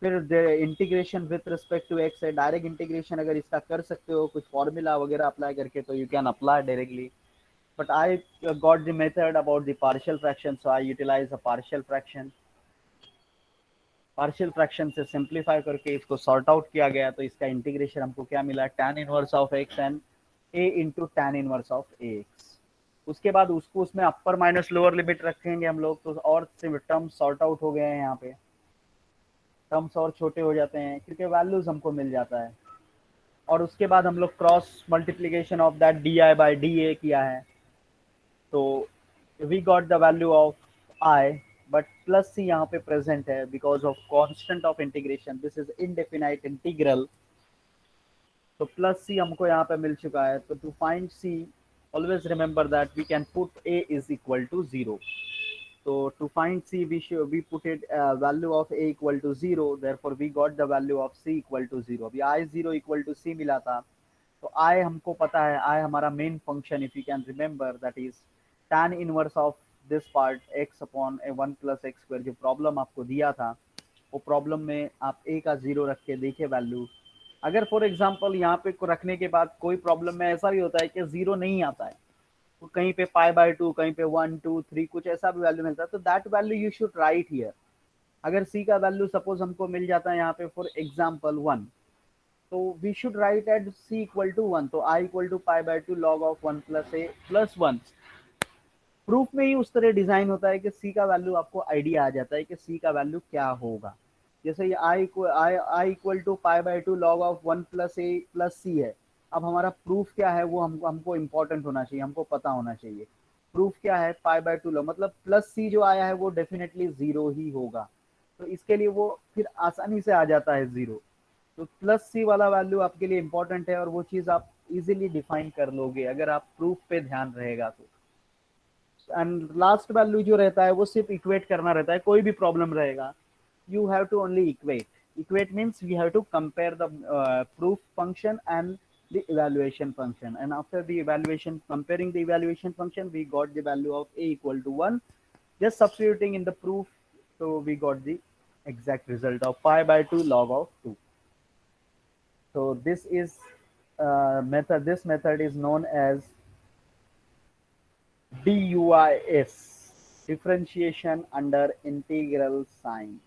फिर integration with respect to x है. Direct integration अगर इसका कर सकते हो कुछ फॉर्मूला वगैरह अप्लाई करके तो you can apply directly, but I got the method about the partial fraction, so I utilize a partial fraction. Partial fraction से सिंप्लीफाई करके इसको सॉर्ट आउट किया गया, तो इसका इंटीग्रेशन हमको क्या मिला, tan inverse of x and a into tan inverse of A x. उसके बाद उसको उसमें अपर माइनस लोअर लिमिट रखेंगे हम लोग, तो और टर्म सॉर्ट आउट हो गए हैं. यहाँ पे टर्म्स और छोटे हो जाते हैं क्योंकि वैल्यूज हमको मिल जाता है. और उसके बाद हम लोग cross multiplication of that d I by d a किया है, तो we got the value of I, but plus C यहाँ पे प्रेजेंट है because of constant of integration. This is indefinite integral, तो प्लस सी हमको यहाँ पे मिल चुका है. तो to find C always remember that we can put a is equal to 0. So to find c we put it value of a equal to 0, therefore we got the value of c equal to 0. अभी i 0 equal to c मिला था, तो i हमको पता है, i हमारा main function, if you can remember, that is tan inverse of this part x upon 1 plus x square. जो problem आपको दिया था वो प्रॉब्लम में आप a का 0 रख के देखिए वैल्यू. अगर फॉर एग्जांपल यहाँ पे को रखने के बाद कोई प्रॉब्लम में ऐसा भी होता है कि 0 नहीं आता है, तो कहीं पे पाई बाय 2, कहीं पे 1 2 3 कुछ ऐसा भी वैल्यू मिलता है, तो that value you should write here. अगर c का वैल्यू सपोज हमको मिल जाता है यहाँ पे फॉर एग्जांपल 1, तो we should write at c equal to 1, तो i equal to pi by 2 log of 1 plus a plus 1. Proof में ही उस तरह डिजाइन होता है कि c का वैल्यू आपको आइडिया आ जाता है कि c का वैल्यू क्या होगा. जैसे ये i equal to pi by 2 log of 1 plus a plus c है. अब हमारा प्रूफ क्या है वो हमको इम्पोर्टेंट होना चाहिए, हमको पता होना चाहिए. प्रूफ क्या है, पाई बाय 2 लॉग मतलब प्लस c जो आया है वो डेफिनेटली 0 ही होगा, तो इसके लिए वो फिर आसानी से आ जाता है 0. तो प्लस सी वाला वैल्यू आपके लिए इंपॉर्टेंट है और वो चीज आप इजीली डिफाइन कर लोगे अगर आप प्रूफ पे ध्यान रहेगा तो. एंड लास्ट वैल्यू जो रहता है वो सिर्फ इक्वेट करना रहता है, कोई भी प्रॉब्लम रहेगा you have to only equate. Equate means we have to compare the proof function and the evaluation function, and after the evaluation, comparing the evaluation function, we got the value of a equal to 1. Just substituting in the proof, so we got the exact result of pi by 2 log of 2. So this is method. This method is known as DUIS, differentiation under integral sign.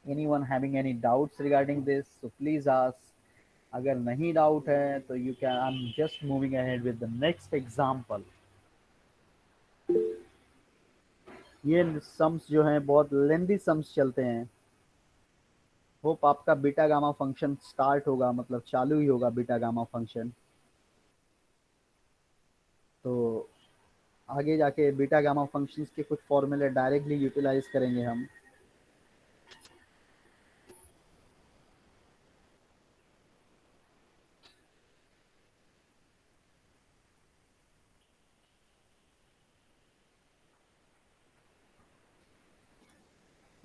Anyone having any doubts regarding this, so please ask. अगर नहीं doubt है तो you can, I'm just moving ahead with the next example. ये sums जो हैं बहुत लेंदी sums चलते हैं. होप आपका बीटा गामा फंक्शन स्टार्ट होगा, मतलब चालू ही होगा बीटा गामा फंक्शन. तो आगे जाके बीटा गामा फंक्शंस के कुछ फॉर्मूले डायरेक्टली यूटिलाइज करेंगे हम।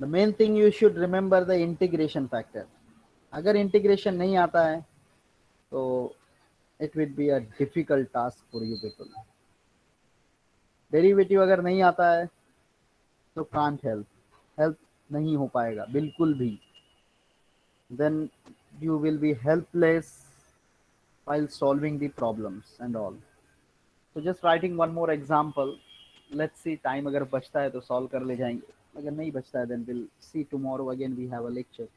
The main thing you should remember the integration factor. अगर इंटीग्रेशन नहीं आता है तो it will be a difficult task for you people. Derivative अगर नहीं आता है तो कांट हेल्प, हेल्प नहीं हो पाएगा बिल्कुल भी। Then you will be helpless while solving the problems and all. So just writing one more example. Let's see time अगर बचता है तो solve कर ले जाएंगे, अगर नहीं बचता है then we'll see tomorrow again we have a lecture.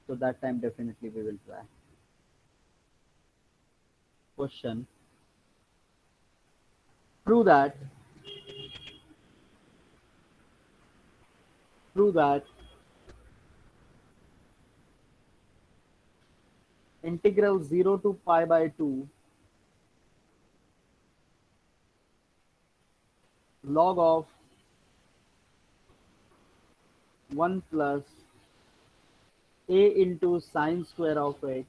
So that time definitely we will try. Question. Prove that prove that integral 0 to pi by 2 log of 1 plus a into sine square of x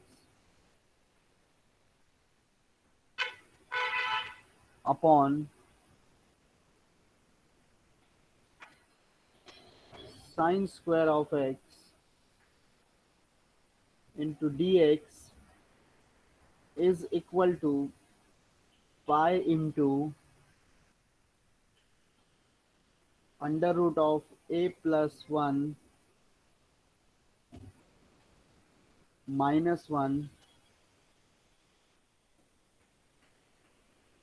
upon sine square of x into dx is equal to pi into under root of a plus 1 minus 1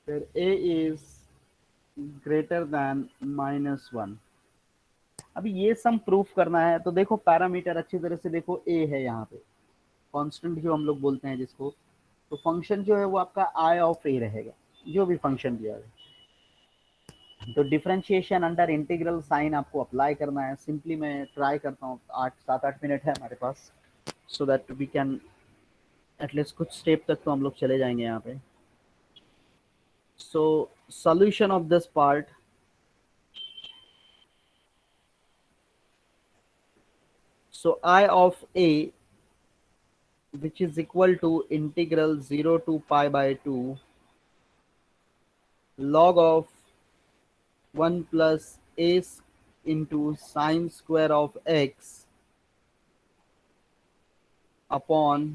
where a is greater than -1। अभी ये सम proof करना है तो देखो parameter अच्छी तरह से देखो, a है यहाँ पे कांस्टेंट जो हम लोग बोलते हैं जिसको, तो फंक्शन जो है वो आपका आई ऑफ ए रहेगा, जो भी फंक्शन दिया है। तो डिफरेंशिएशन अंडर इंटीग्रल साइन आपको अप्लाई करना है। सिंपली मैं ट्राई करता हूँ, 7-8 मिनट है हमारे पास, so that we can at least कुछ स्टेप तक तो हम लोग चले जाएंगे यहाँ पे। So solution of this part, so I of a which is equal to integral 0 to pi by 2 log of 1 plus a into sine square of x upon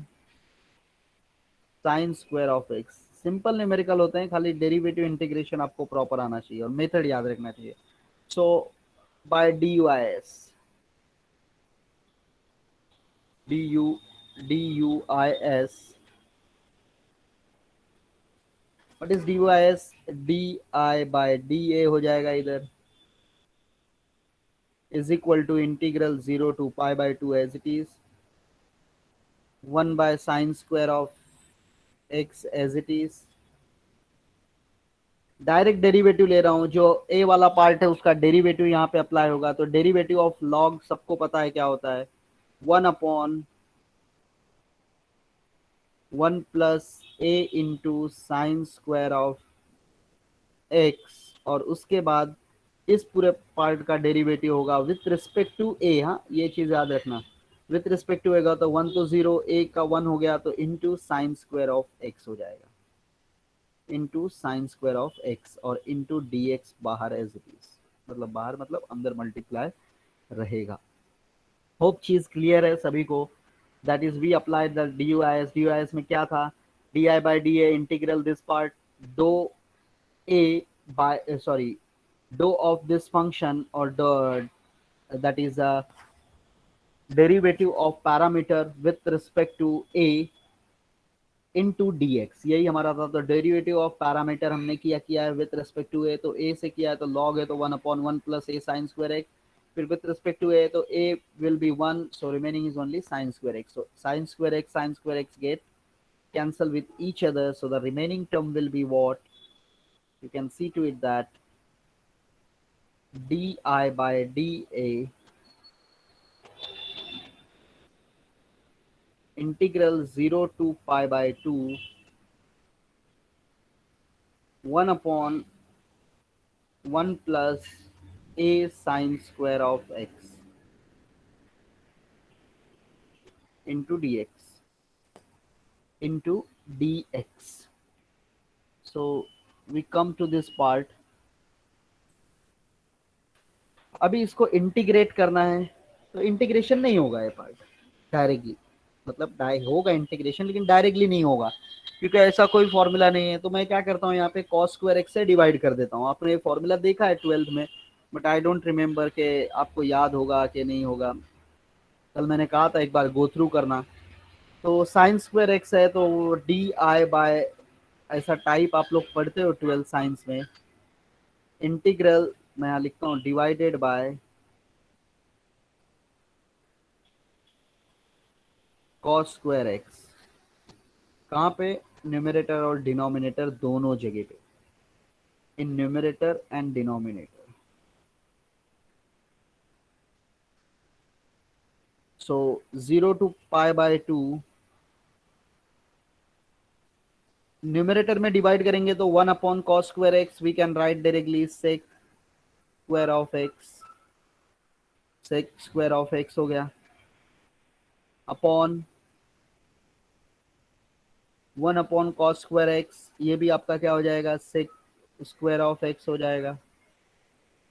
sign square of x. Simple numerical होते हैं, खाली derivative integration आपको proper आना चाहिए और method याद रखना चाहिए। So by D U I S, D U I S, what is D U I S, d I by d a हो जाएगा इधर, is equal to integral 0 to pi by 2 as it is, 1 by sine square of x as it is. Direct derivative ले रहा हूं, जो ए वाला part है उसका डेरिवेटिव यहाँ पे अप्लाई होगा, तो डेरिवेटिव ऑफ लॉग सबको पता है क्या होता है, 1 plus A into sine square of x, और उसके बाद इस पूरे पार्ट का डेरिवेटिव होगा विथ रिस्पेक्ट टू ए। हाँ, ये चीज याद रखना, विथ रिस्पेक्ट टू होगा तो 1 तो 0, ए का 1 हो गया तो into sine square of x हो जाएगा, into sine square of x, और इंटू डी एक्स बाहर एज इट इज, मतलब बाहर मतलब अंदर मल्टीप्लाई रहेगा। होप चीज क्लियर है सभी को। That is we apply the D U I S. D U I S में क्या था, d I by d a integral this part दो a by sorry dou of this function or that is a derivative of parameter with respect to a into dx, यही हमारा था। तो derivative of parameter हमने किया है with respect to a, तो ए से किया है तो लॉग है तो 1/1 plus a sine square x, फिर विथ रिस्पेक्ट टू ए तो a will be 1, so remaining is only sine square x. So sine square x get cancel with each other, so the remaining term will be what you can see to it, that di by dA integral 0 to pi by 2 1 upon 1 plus a sine square of x into dx into dx. So we come to this part. अभी इसको integrate करना है, तो integration नहीं होगा ये part directly, मतलब होगा इंटीग्रेशन लेकिन डायरेक्टली नहीं होगा, क्योंकि ऐसा कोई फॉर्मूला नहीं है। तो मैं क्या करता हूँ, यहाँ पे कॉस स्क्वायर एक्स से डिवाइड कर देता हूँ। आपने ये फॉर्मूला देखा है 12th में, बट आई डोंट रिमेम्बर कि आपको याद होगा कि नहीं होगा। कल मैंने कहा था एक बार गो थ्रू करना। तो साइन स्क्वायर एक्स है तो डी आई बाय, ऐसा टाइप आप लोग पढ़ते हो 12th साइंस में। इंटीग्रल मैं यहाँ लिखता हूँ divided by cos square x. कहाँ पे? न्यूमरेटर और डिनोमिनेटर दोनों जगह पे, in numerator and denominator. So 0 to pi by 2, numerator में डिवाइड करेंगे तो 1 upon cos square x, we can write directly sec square of x, sec square of x हो गया, upon 1 upon cos square x, ये भी आपका क्या हो जाएगा, सेक स्क्वायर ऑफ एक्स हो जाएगा,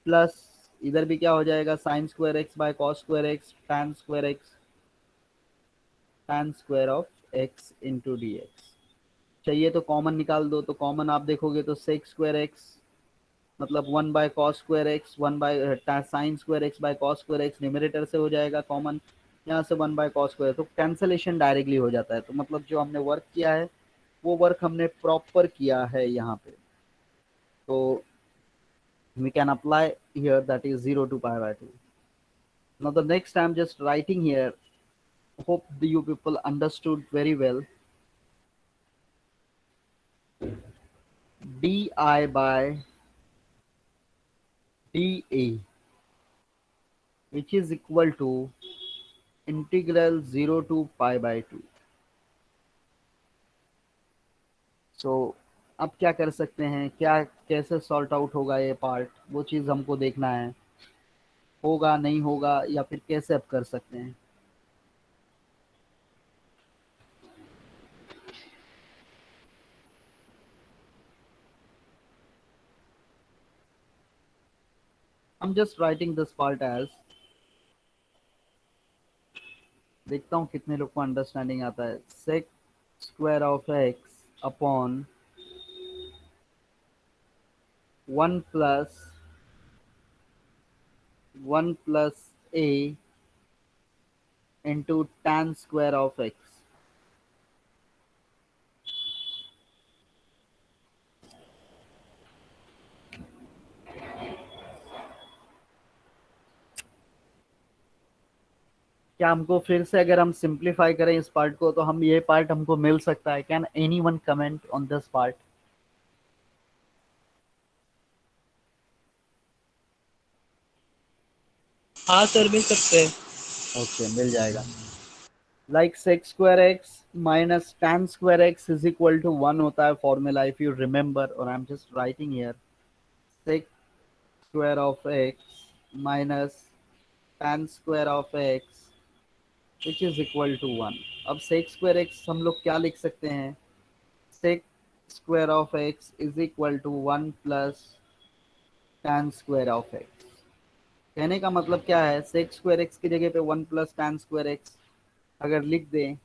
प्लस इधर भी क्या हो जाएगा, sign square x bye cos square x, tan square x, tan square of x into d x. चाहिए तो कॉमन निकाल दो, तो कॉमन आप देखोगे तो सेक स्क्वायर एक्स मतलब 1 bye cos square x, 1 by sine square x bye cos square x, numerator से हो जाएगा कॉमन, यहाँ से 1 बाय कॉस स्क्वायर, तो कैंसलेशन डायरेक्टली हो जाता है। तो मतलब जो हमने वर्क किया है वो वर्क हमने प्रॉपर किया है यहाँ पे। तो we can apply here, that is 0 to pi by 2. Now the next I'm just writing here, hope you people understood very well, di by dA, which is equal to integral 0 to pi by 2. So अब क्या कर सकते हैं, क्या कैसे salt out होगा ये part, वो चीज़ हमको देखना है, होगा नहीं होगा या फिर कैसे अब कर सकते हैं। I'm just writing this part as, देखता हूँ कितने लोग को अंडरस्टैंडिंग आता है, sec square of x upon 1 plus a into tan square of x। क्या हमको फिर से अगर हम सिंप्लीफाई करें इस पार्ट को तो हम ये पार्ट हमको मिल सकता है? Can anyone comment on this part? हाँ सर, मिल सकते हैं। ओके, मिल जाएगा। Like sec square x minus tan square x is equal to 1 होता है फॉर्मूला, इफ यू रिमेंबर, और I am just writing here sec square of x minus tan square of x which is equal to 1। अब सेक square x हम लोग क्या लिख सकते हैं, sec square of x is equal to 1 plus tan square of x. कहने का मतलब क्या है, सेक स्क्वायर एक्स की जगह पे 1 प्लस टैन स्क्वायर एक्स अगर लिख दें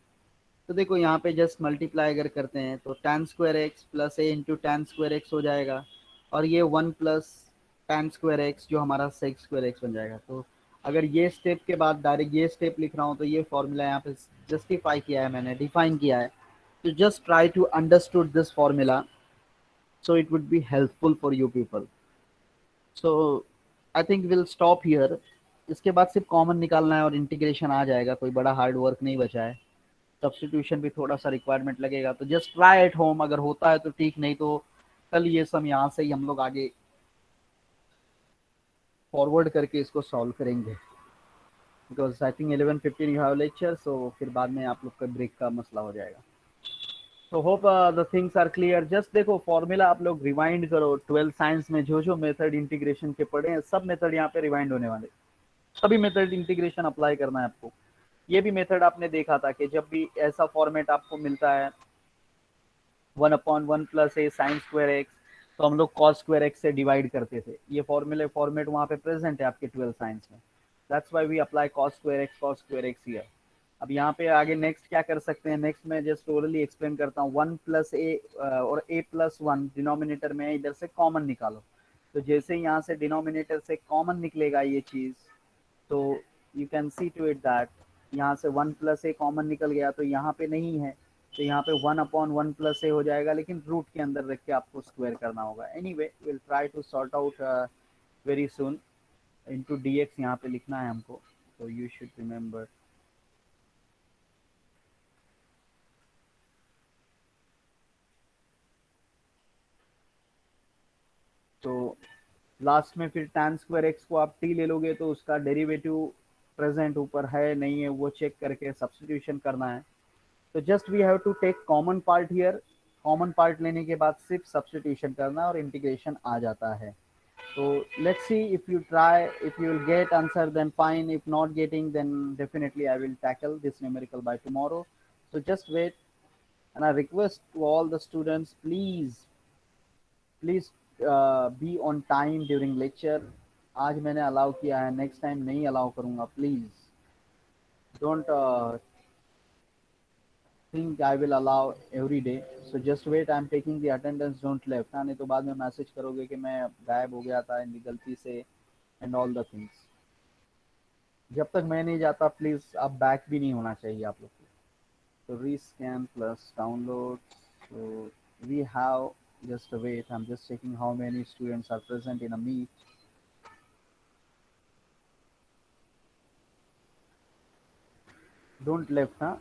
तो देखो यहाँ पे जस्ट मल्टीप्लाई अगर करते हैं तो टैन स्क्वायर एक्स प्लस ए इंटू टैन स्क्वायर एक्स हो जाएगा, और ये 1 प्लस टैन स्क्वायर एक्स जो हमारा सेक स्क्वायर एक्स बन जाएगा। तो अगर ये स्टेप के बाद डायरेक्ट ये स्टेप लिख रहा हूँ तो ये फॉर्मूला यहाँ पे जस्टिफाई किया है मैंने, डिफाइन किया है। तो just try to understood this formula, so it would be helpful for you people. So I think we'll stop here. इसके बाद सिर्फ कॉमन निकालना है और इंटीग्रेशन आ जाएगा, कोई बड़ा हार्ड वर्क नहीं बचा है। सब्स्टिट्यूशन भी थोड़ा सा रिक्वायरमेंट लगेगा, तो जस्ट ट्राई एट होम, अगर होता है तो ठीक, नहीं तो कल ये सब यहाँ से ही हम लोग आगे फॉरवर्ड करके इसको सॉल्व करेंगे, because I think 11:15 you have lecture, so फिर बाद में आप लोग का ब्रेक का मसला हो जाएगा। तो hope the things are clear. Just देखो फॉर्मूला आप लोग रिवाइंड करो, 12 साइंस में जो जो मेथड इंटीग्रेशन के पढ़े हैं सब मेथड यहाँ पे रिवाइंड होने वाले, सभी मेथड इंटीग्रेशन अप्लाई करना है आपको। ये भी मेथड आपने देखा था कि जब भी ऐसा फॉर्मेट आपको मिलता है 1/1 + a साइन स्क्वायर एक्स, तो हम लोग कॉस स्क्वायर एक्स से डिवाइड करते थे। ये फॉर्मूले फॉर्मेट वहाँ पे प्रेजेंट है आपके 12 साइंस में। That's why we apply cos square x here. अब यहाँ पे आगे नेक्स्ट क्या कर सकते हैं, नेक्स्ट मैं जस्ट ओरली एक्सप्लेन करता हूँ। 1 + a और a+1 डिनोमिनेटर में इधर से कॉमन निकालो। तो जैसे यहाँ से डिनोमिनेटर से कॉमन निकलेगा ये चीज़, तो you can see to it that यहाँ से 1 + a कॉमन निकल गया, तो यहाँ पे नहीं है, तो यहाँ पे 1/1 + a हो जाएगा, लेकिन रूट के अंदर रख के आपको स्क्वायर करना होगा। Anyway will try to sort out very soon. Into dx यहाँ पे लिखना है हमको, तो यू शुड रिमेम्बर। तो लास्ट में फिर tan स्क्वायर एक्स को आप t ले लोगे, तो उसका डेरिवेटिव प्रेजेंट ऊपर है नहीं है वो चेक करके सब्स्टिट्यूशन करना है। तो just we have to take common part here. Common part लेने के बाद सिर्फ सब्स्टिट्यूशन करना और इंटीग्रेशन आ जाता है। So let's see, if you try, if you will get answer then fine, if not getting then definitely I will tackle this numerical by tomorrow. So just wait, and I request to all the students, please be on time during lecture. आज मैंने allow किया है, next time नहीं allow करूँगा। Please don't think I will allow every day. So just wait, I'm taking the attendance, don't left। हाँ नहीं तो बाद में मैसेज करोगे कि मैं गायब हो गया था गलती से एंड ऑल द थिंग्स। जब तक मैं नहीं जाता प्लीज आप बैक भी नहीं होना चाहिए आप लोग को। तो rescan plus download. So we have, just wait, I'm just checking how many students are present in a meet। Don't left, huh?